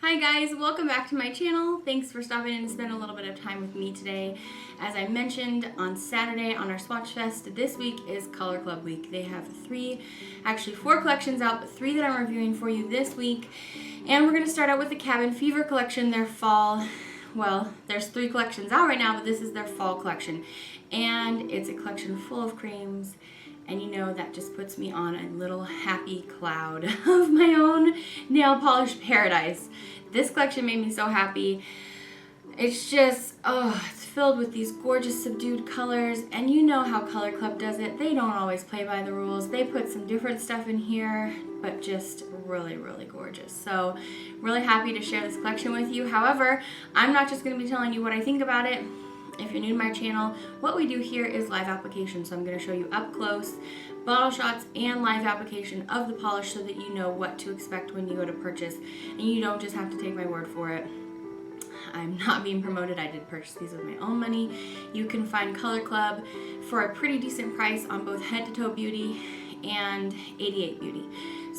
Hi guys, welcome back to my channel. Thanks for stopping in to spend a little bit of time with me today. As I mentioned on Saturday on our Swatchfest, this week is Color Club week. They have four collections out, but three that I'm reviewing for you this week. And we're going to start out with the Cabin Fever collection, their fall. Well, there's three collections out right now, but this is their fall collection. And it's a collection full of creams. And you know, that just puts me on a little happy cloud of my own nail polish paradise. This collection made me so happy. It's just, it's filled with these gorgeous subdued colors. And you know how Color Club does it. They don't always play by the rules. They put some different stuff in here, but just really, really gorgeous. So really happy to share this collection with you. However, I'm not just going to be telling you what I think about it. If you're new to my channel, what we do here is live application. So I'm going to show you up close bottle shots and live application of the polish so that you know what to expect when you go to purchase. And you don't just have to take my word for it. I'm not being promoted. I did purchase these with my own money. You can find Color Club for a pretty decent price on both Head to Toe Beauty and 88 Beauty.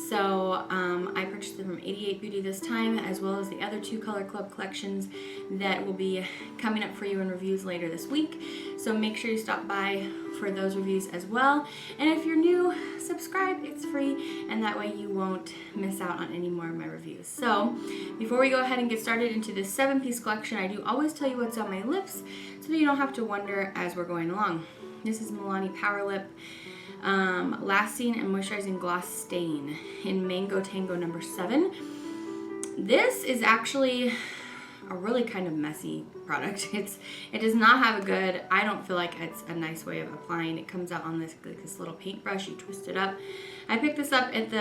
So I purchased them from 88 Beauty this time, as well as the other two Color Club collections that will be coming up for you in reviews later this week. So make sure you stop by for those reviews as well. And if you're new, subscribe, it's free, and that way you won't miss out on any more of my reviews. So before we go ahead and get started into this 7-piece collection, I do always tell you what's on my lips so that you don't have to wonder as we're going along. This is Milani Power Lip. Lasting and Moisturizing Gloss Stain in Mango Tango number 7. This is actually a really kind of messy product. It does not have a good, I don't feel like it's a nice way of applying. It comes out on this little paintbrush. You twist it up. I picked this up at the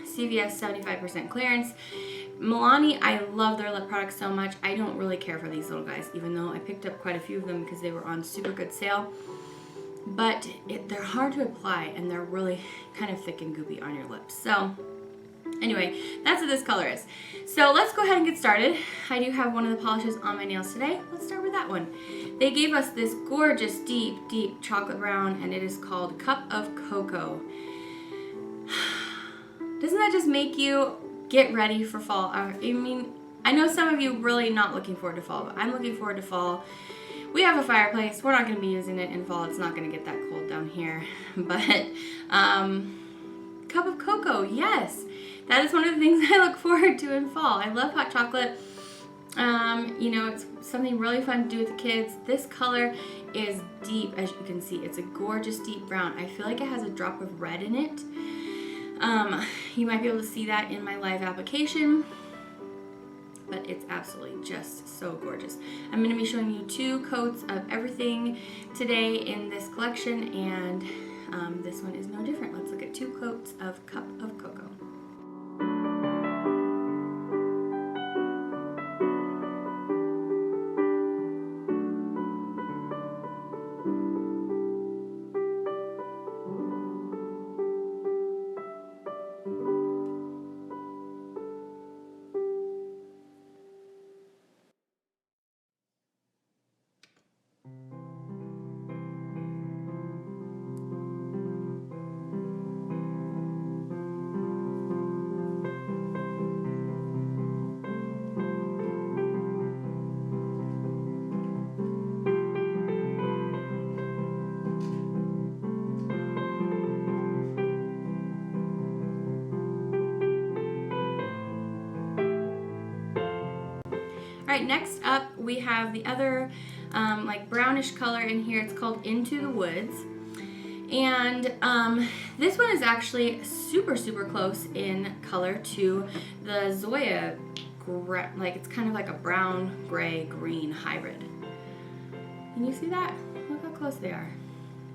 CVS 75% clearance. Milani, I love their lip products so much. I don't really care for these little guys, even though I picked up quite a few of them because they were on super good sale. But they're hard to apply, and they're really kind of thick and goopy on your lips. So anyway, that's what this color is. So let's go ahead and get started. I do have one of the polishes on my nails today. Let's start with that one. They gave us this gorgeous, deep, deep chocolate brown, and it is called Cup of Cocoa. Doesn't that just make you get ready for fall? I mean, I know some of you really not looking forward to fall, but I'm looking forward to fall. We have a fireplace. We're not going to be using it in fall. It's not going to get that cold down here. But Cup of Cocoa, yes. That is one of the things I look forward to in fall. I love hot chocolate. You know, it's something really fun to do with the kids. This color is deep, as you can see. It's a gorgeous deep brown. I feel like it has a drop of red in it. You might be able to see that in my live application. But it's absolutely just so gorgeous. I'm going to be showing you 2 coats of everything today in this collection, and this one is no different. Let's look at 2 coats of Cup of Cocoa. Alright, next up we have the other like brownish color in here. It's called Into the Woods. And this one is actually super, super close in color to the Zoya. Like, it's kind of like a brown, gray, green hybrid. Can you see that? Look how close they are.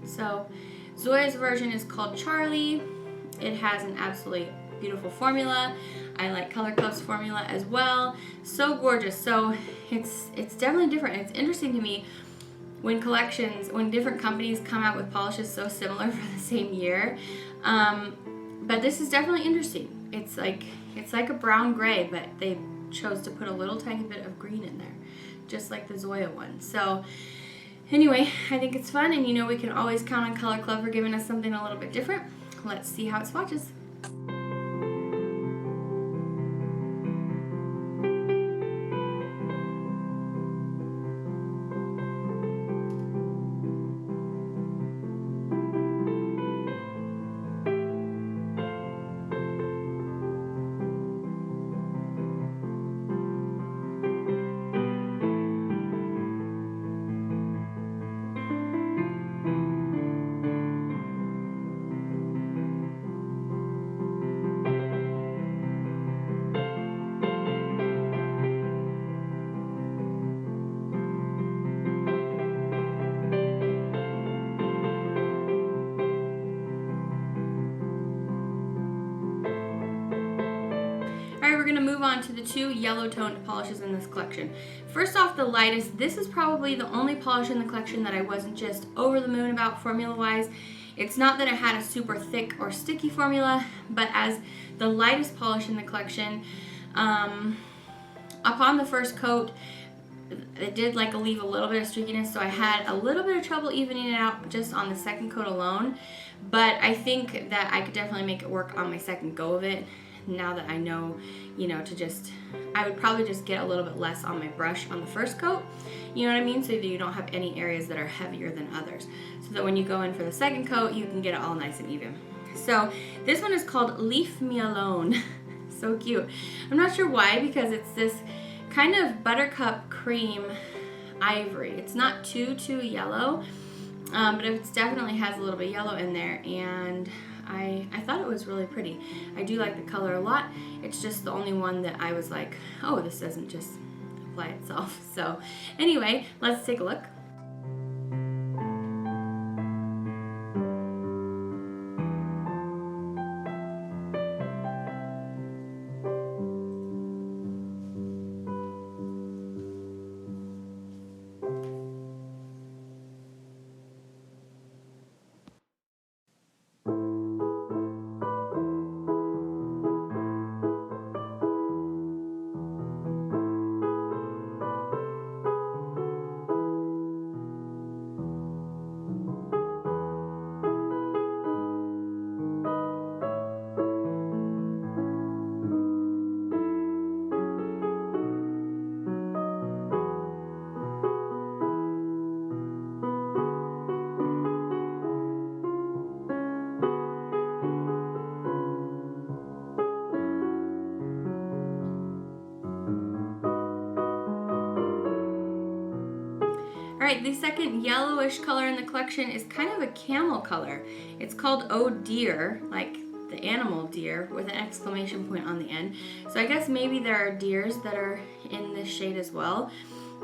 So Zoya's version is called Charlie. It has an absolutely beautiful formula. I like Color Club's formula as well. So gorgeous. So it's definitely different. It's interesting to me when different companies come out with polishes so similar for the same year. But this is definitely interesting. It's like a brown gray, but they chose to put a little tiny bit of green in there, just like the Zoya one. So anyway, I think it's fun, and you know we can always count on Color Club for giving us something a little bit different. Let's see how it swatches. on to the two yellow toned polishes in this collection. First off, the lightest. This is probably the only polish in the collection that I wasn't just over the moon about formula wise. It's not that it had a super thick or sticky formula, but as the lightest polish in the collection, upon the first coat, it did like leave a little bit of streakiness, so I had a little bit of trouble evening it out just on the second coat alone. But I think that I could definitely make it work on my second go of it. Now that I know, you know, I would probably just get a little bit less on my brush on the first coat, you know what I mean? So that you don't have any areas that are heavier than others. So that when you go in for the second coat, you can get it all nice and even. So this one is called Leave Me Alone. So cute. I'm not sure why, because it's this kind of buttercup cream ivory. It's not too yellow, but it definitely has a little bit of yellow in there, and I thought it was really pretty. I do like the color a lot. It's just the only one that I was like, oh, this doesn't just apply itself. So anyway, let's take a look. Alright, the second yellowish color in the collection is kind of a camel color. It's called Oh Deer, like the animal deer, with an exclamation point on the end. So I guess maybe there are deers that are in this shade as well.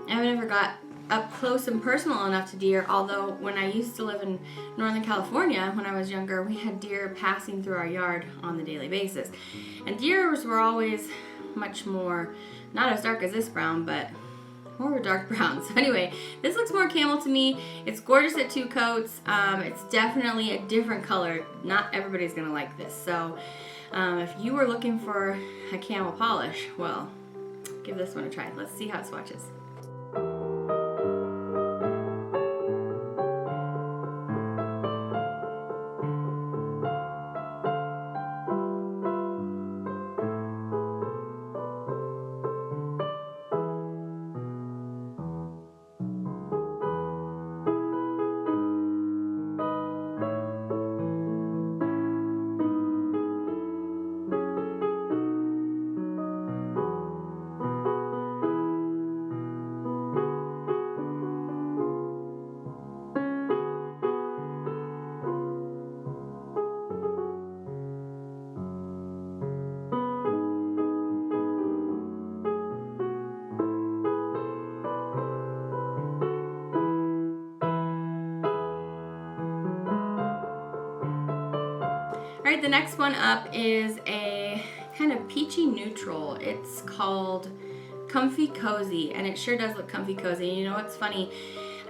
I've never got up close and personal enough to deer, although when I used to live in Northern California when I was younger, we had deer passing through our yard on the daily basis. And deers were always much more, not as dark as this brown, but more of a dark brown. So anyway, this looks more camel to me. It's gorgeous at 2 coats. It's definitely a different color. Not everybody's gonna like this. So if you were looking for a camel polish, well, give this one a try. Let's see how it swatches. Alright, the next one up is a kind of peachy neutral. It's called Comfy Cozy, and it sure does look comfy cozy. And you know what's funny?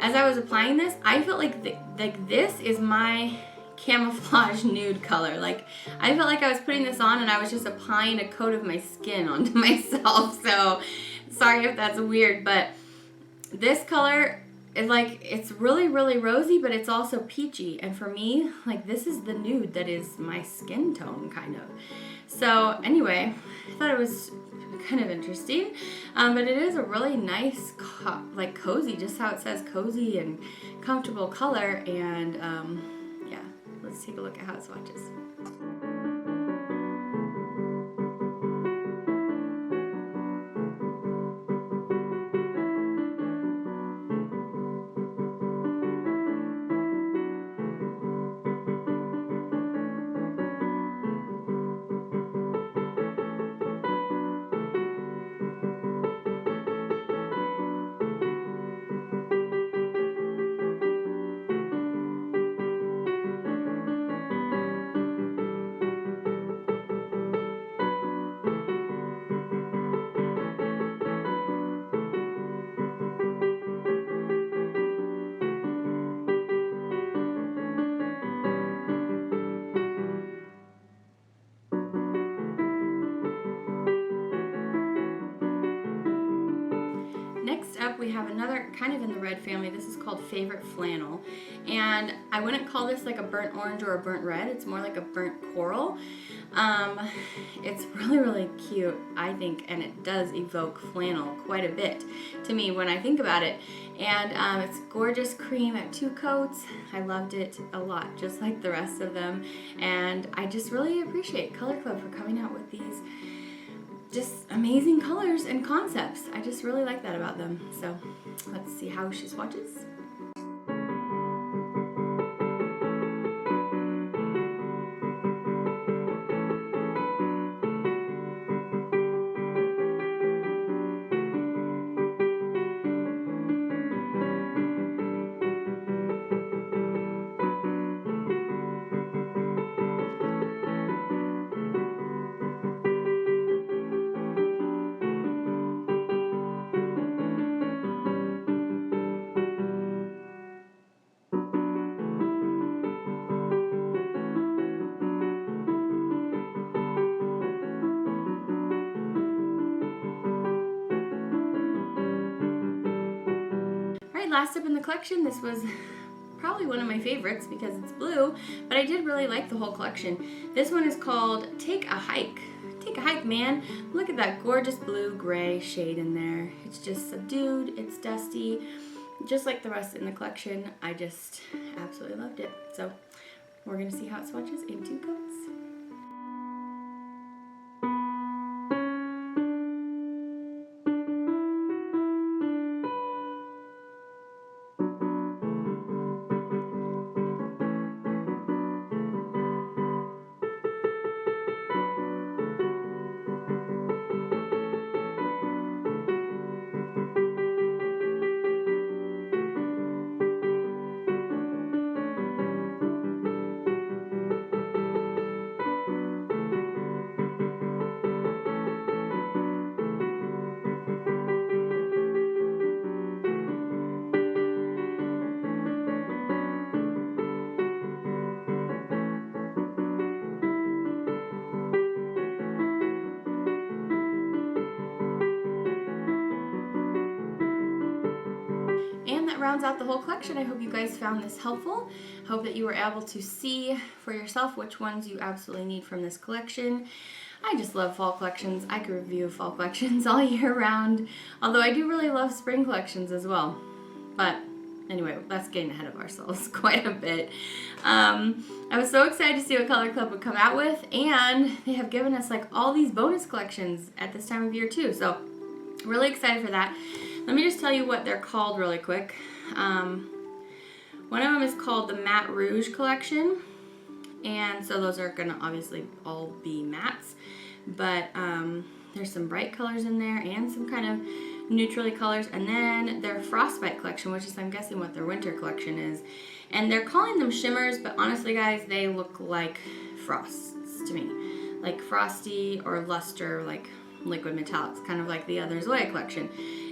As I was applying this, I felt like this is my camouflage nude color. Like, I felt like I was putting this on and I was just applying a coat of my skin onto myself. So, sorry if that's weird, but this color is like, it's really, really rosy, but it's also peachy. And for me, like, this is the nude that is my skin tone, kind of. So, anyway, I thought it was kind of interesting, but it is a really nice, like, cozy, just how it says cozy and comfortable color. And yeah, let's take a look at how it swatches. Next up, we have another kind of in the red family. This is called Favorite Flannel. And I wouldn't call this like a burnt orange or a burnt red. It's more like a burnt coral. It's really, really cute, I think, and it does evoke flannel quite a bit to me when I think about it. And it's gorgeous cream at 2 coats. I loved it a lot, just like the rest of them. And I just really appreciate Color Club for coming out with these just amazing colors and concepts. I just really like that about them. So let's see how she swatches. Last up in the collection, this was probably one of my favorites because it's blue, but I did really like the whole collection. This one is called Take a Hike. Take a hike, man. Look at that gorgeous blue-gray shade in there. It's just subdued, it's dusty, just like the rest in the collection. I just absolutely loved it. So we're gonna see how it swatches in 2 coats. And that rounds out the whole collection. I hope you guys found this helpful. I hope that you were able to see for yourself which ones you absolutely need from this collection. I just love fall collections. I could review fall collections all year round, although I do really love spring collections as well. But anyway, that's getting ahead of ourselves quite a bit. I was so excited to see what Color Club would come out with, and they have given us like all these bonus collections at this time of year too. So really excited for that. Let me just tell you what they're called really quick. One of them is called the Matte Rouge Collection. And so those are gonna obviously all be mattes. But there's some bright colors in there and some kind of neutrally colors. And then their Frostbite Collection, which is I'm guessing what their winter collection is. And they're calling them shimmers, but honestly guys, they look like frosts to me. Like frosty or luster, like liquid metallics, kind of like the Other Zoya collection.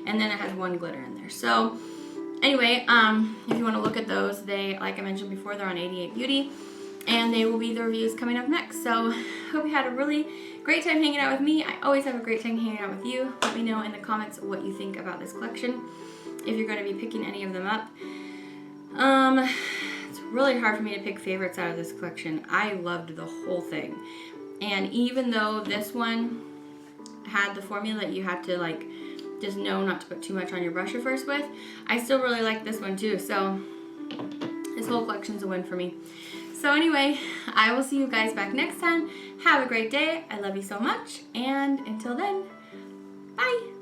And then it has 1 glitter in there. So anyway, if you want to look at those, they, like I mentioned before, they're on 88 Beauty, and they will be the reviews coming up next. So hope you had a really great time hanging out with me. I always have a great time hanging out with you. Let me know in the comments what you think about this collection, if you're going to be picking any of them up. It's really hard for me to pick favorites out of this collection. I loved the whole thing. And even though this one had the formula that you have to like just know not to put too much on your brush at first with, I still really like this one too. So this whole collection's a win for me. So anyway, I will see you guys back next time. Have a great day. I love you so much. And until then, bye.